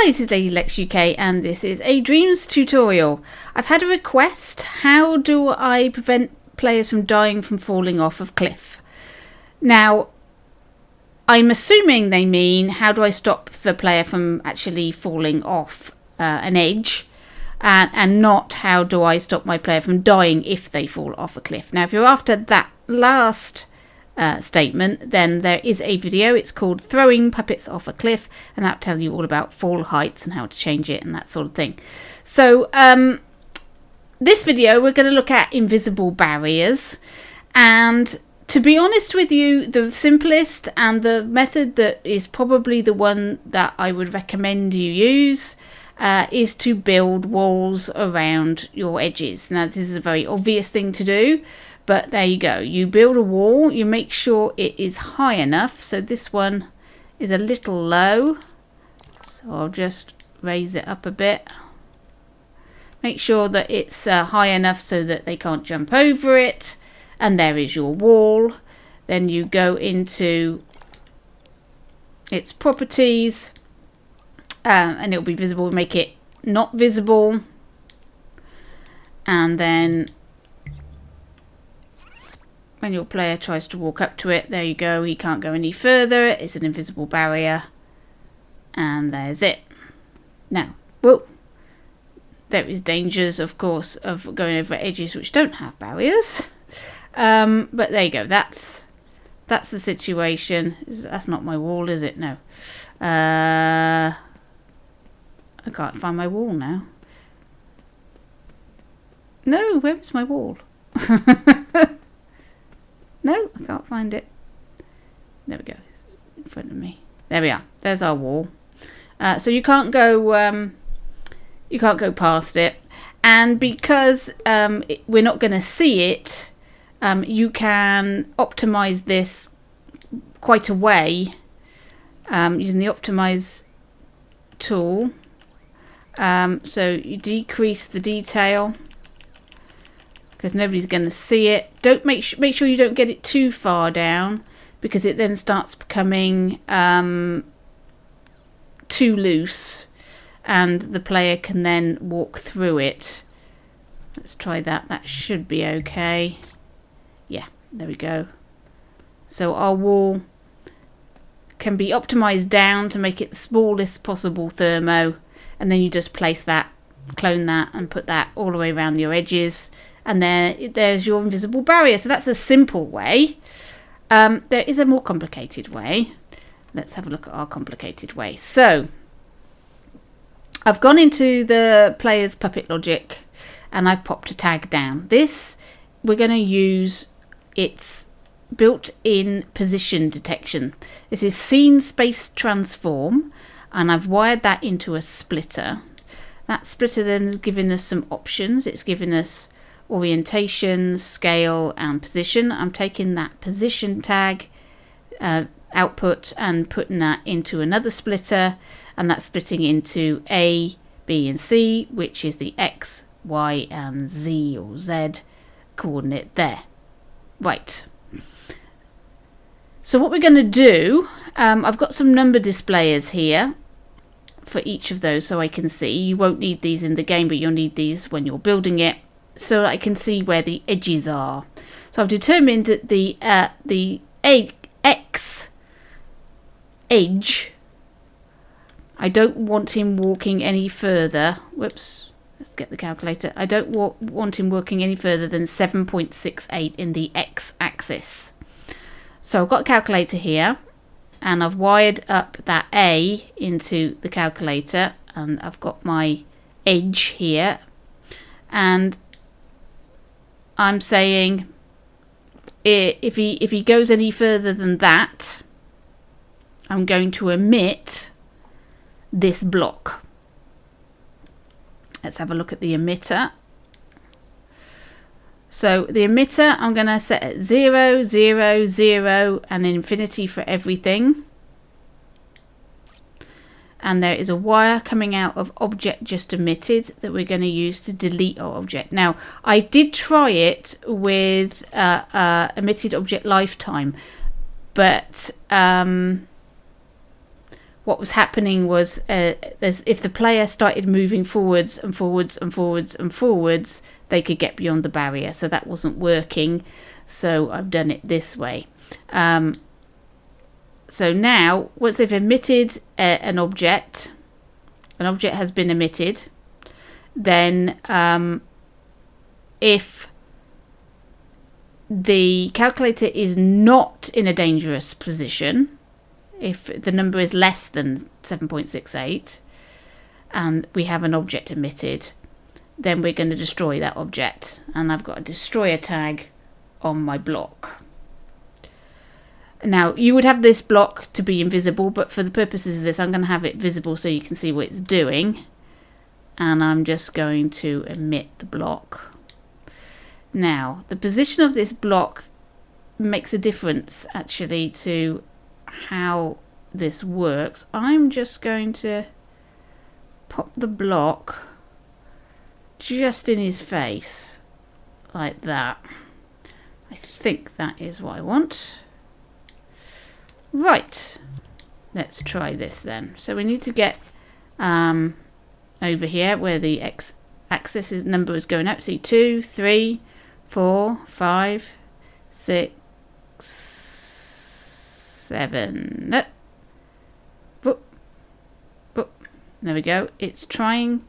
Hi, this is Lady Lex UK and this is a Dreams tutorial. I've had a request. How do I prevent players from dying from falling off of cliff? Now, I'm assuming they mean how do I stop the player from actually falling off an edge, and not how do I stop my player from dying if they fall off a cliff. Now, if you're after that last statement, then there is a video. It's called Throwing Puppets Off a Cliff, and that'll tell you all about fall heights and how to change it and that sort of thing. So this video we're going to look at invisible barriers, and to be honest with you, the simplest and the method that is probably the one that I would recommend you use is to build walls around your edges. Now, this is a very obvious thing to do, but there you go. You build a wall, you make sure it is high enough. So this one is a little low, so I'll just raise it up a bit. Make sure that it's high enough so that they can't jump over it. And there is your wall. Then you go into its properties, and it'll be visible. Make it not visible, and then when your player tries to walk up to it, there you go, he can't go any further. It's an invisible barrier, and there's it. Now, well, there is dangers, of course, of going over edges which don't have barriers. But there you go. That's the situation. That's not my wall, is it? No. I can't find my wall now. No, where is my wall? No, I can't find it. There we go. It's in front of me. There we are. There's our wall. So you can't go. You can't go past it, and because we're not going to see it. You can optimize this quite a way using the optimize tool. So you decrease the detail because nobody's going to see it. Don't make sure you don't get it too far down, because it then starts becoming too loose, and the player can then walk through it. Let's try that. That should be okay. Yeah, there we go. So our wall can be optimized down to make it the smallest possible thermo, and then you just place that, clone that, and put that all the way around your edges, and there's your invisible barrier. So that's a simple way. There is a more complicated way. Let's have a look at our complicated way. So I've gone into the player's puppet logic and I've popped a tag down. This we're going to use its built-in position detection. This is scene space transform, and I've wired that into a splitter. That splitter then is giving us some options. It's giving us orientation, scale, and position. I'm taking that position tag output and putting that into another splitter, and that's splitting into A, B, and C, which is the X, Y, and Z or Z coordinate there. Right. So what we're going to do, I've got some number displayers here for each of those so I can see. You won't need these in the game, but you'll need these when you're building it so that I can see where the edges are. So I've determined that the X edge, I don't want him walking any further. Whoops. Let's get the calculator. I don't want him working any further than 7.68 in the x-axis. So I've got a calculator here, and I've wired up that A into the calculator, and I've got my edge here, and I'm saying if he goes any further than that, I'm going to omit this block. Let's have a look at the emitter. So the emitter I'm going to set at 0, 0, 0, and then infinity for everything. And there is a wire coming out of object just emitted that we're going to use to delete our object. Now, I did try it with emitted object lifetime, but what what was happening was if the player started moving forwards and forwards and forwards and forwards, they could get beyond the barrier. So that wasn't working. So I've done it this way. So now, once they've emitted an object has been emitted, then if the calculator is not in a dangerous position, if the number is less than 7.68 and we have an object emitted, then we're going to destroy that object. And I've got a destroyer tag on my block. Now, you would have this block to be invisible, but for the purposes of this, I'm going to have it visible so you can see what it's doing. And I'm just going to emit the block. Now, the position of this block makes a difference, actually, to how this works. I'm just going to pop the block just in his face, like that. I think that is what I want. Right, let's try this then. So we need to get over here where the x-axis number is going up. See, 2, 3, 4, 5, 6, 7. No. Boop. Boop. There we go. He's trying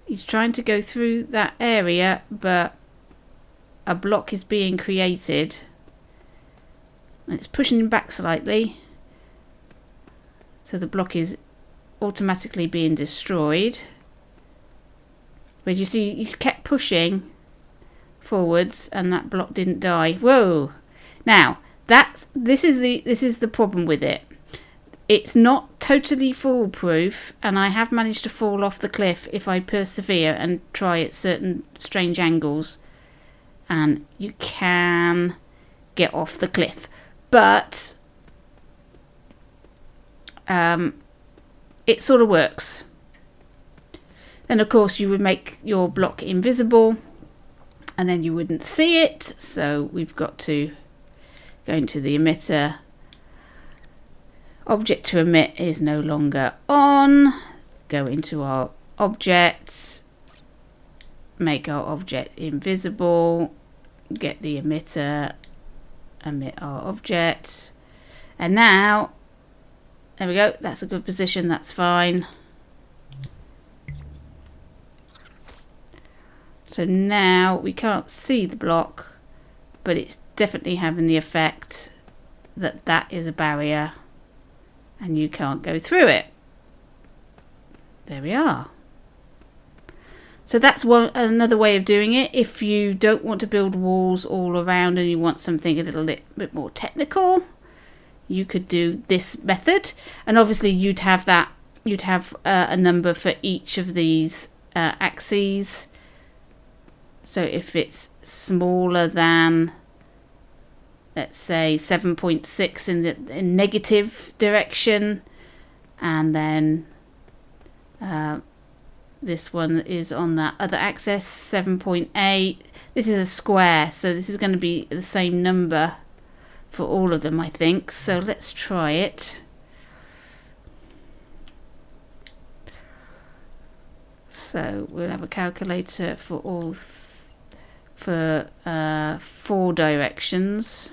to go through that area, but a block is being created. And it's pushing him back slightly. So the block is automatically being destroyed. But you see, he kept pushing forwards and that block didn't die. Whoa! Now, this is the problem with it. It's not totally foolproof, and I have managed to fall off the cliff if I persevere and try at certain strange angles. And you can get off the cliff. But it sort of works. Then, of course, you would make your block invisible and then you wouldn't see it. So we've got to go into the emitter. Object to emit is no longer on. Go into our objects. Make our object invisible. Get the emitter. Emit our object, and now there we go, that's a good position, that's fine. So now we can't see the block, but it's definitely having the effect that that is a barrier and you can't go through it. There we are. So that's another way of doing it. If you don't want to build walls all around and you want something a little bit more technical, you could do this method. And obviously you'd have a number for each of these axes. So if it's smaller than, let's say, 7.6 in the negative direction, and then this one is on that other axis, 7.8. This is a square, so this is going to be the same number for all of them, I think. So let's try it. So we'll have a calculator for all for 4 directions.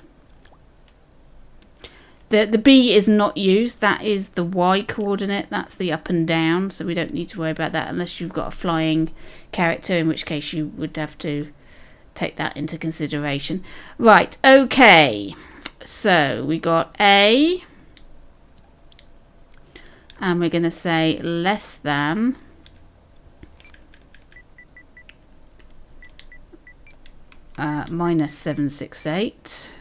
The B is not used, that is the Y coordinate, that's the up and down, so we don't need to worry about that unless you've got a flying character, in which case you would have to take that into consideration. Right, okay, so we got A, and we're going to say less than minus 768.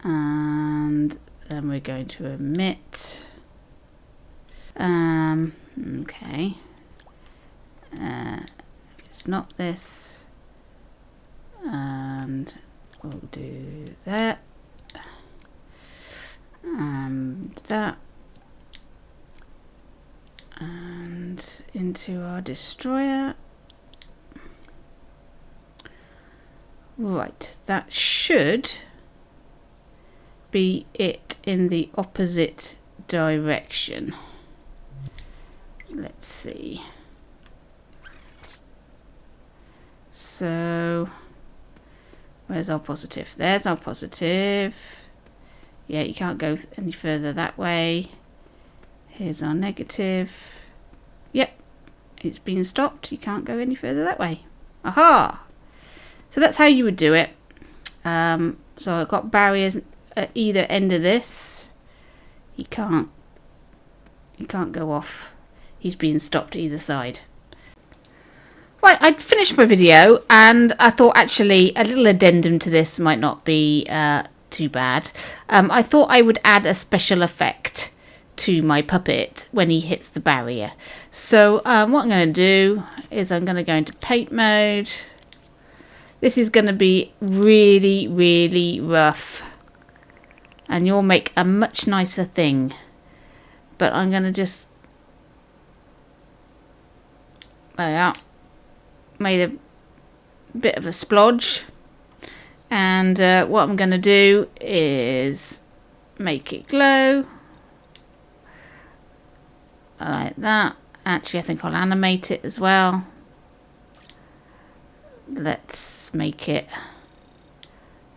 And then we're going to emit. Okay. It's not this. And we'll do that. And that. And into our destroyer. Right, that should be it in the opposite direction. Let's see. So, where's our positive? There's our positive. Yeah, you can't go any further that way. Here's our negative. Yep, it's been stopped. You can't go any further that way. Aha! So that's how you would do it. So I've got barriers at either end of this. You can't go off. He's being stopped either side. Right, I'd finished my video and I thought actually a little addendum to this might not be too bad. I thought I would add a special effect to my puppet when he hits the barrier. So what I'm going to do is I'm going to go into paint mode. This is going to be really, really rough. And you'll make a much nicer thing. But I'm going to just... There we are. Made a bit of a splodge. And what I'm going to do is make it glow. Like that. Actually, I think I'll animate it as well. Let's make it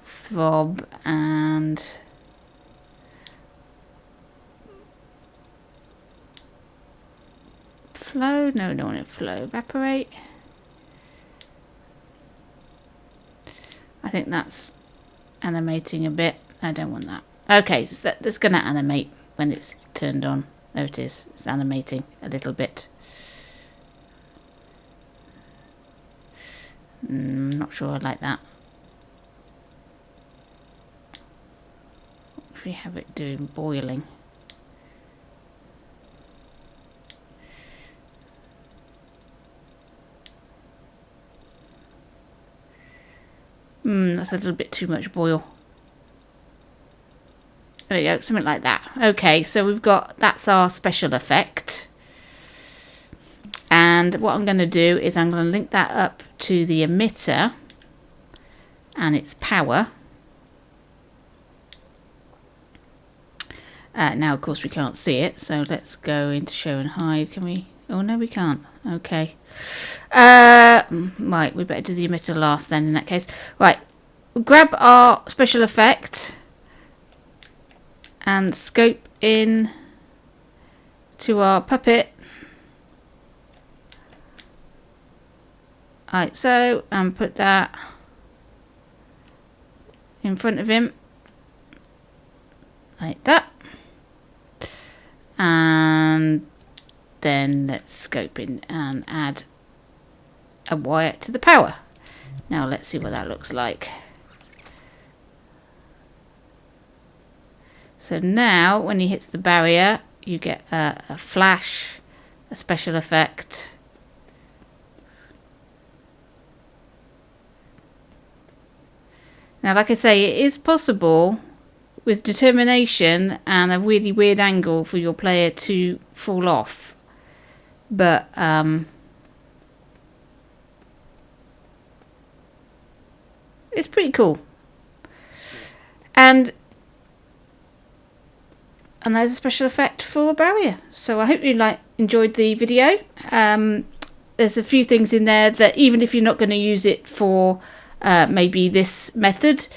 throb and flow. No, don't want it flow. Evaporate. I think that's animating a bit. I don't want that. Okay, so that's going to animate when it's turned on. There it is. It's animating a little bit. Not sure I like that. What if we have it doing boiling? That's a little bit too much boil. There we go, something like that. Okay, so we've got, that's our special effect. And what I'm going to do is I'm going to link that up to the emitter and its power. Now, of course, we can't see it, so let's go into show and hide. Can we? Oh, no, we can't. Okay. Right, we better do the emitter last then in that case. Right, we'll grab our special effect and scope in to our puppet. Like so, and put that in front of him. Like that. And then let's scope in and add a wire to the power. Now let's see what that looks like. So now when he hits the barrier, you get a flash, a special effect. Now, like I say, it is possible with determination and a really weird angle for your player to fall off. But it's pretty cool. And there's a special effect for a barrier. So I hope you enjoyed the video. There's a few things in there that even if you're not going to use it for maybe this method,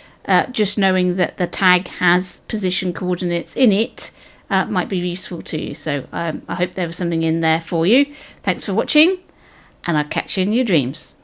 just knowing that the tag has position coordinates in it might be useful to you. So I hope there was something in there for you. Thanks for watching, and I'll catch you in your dreams.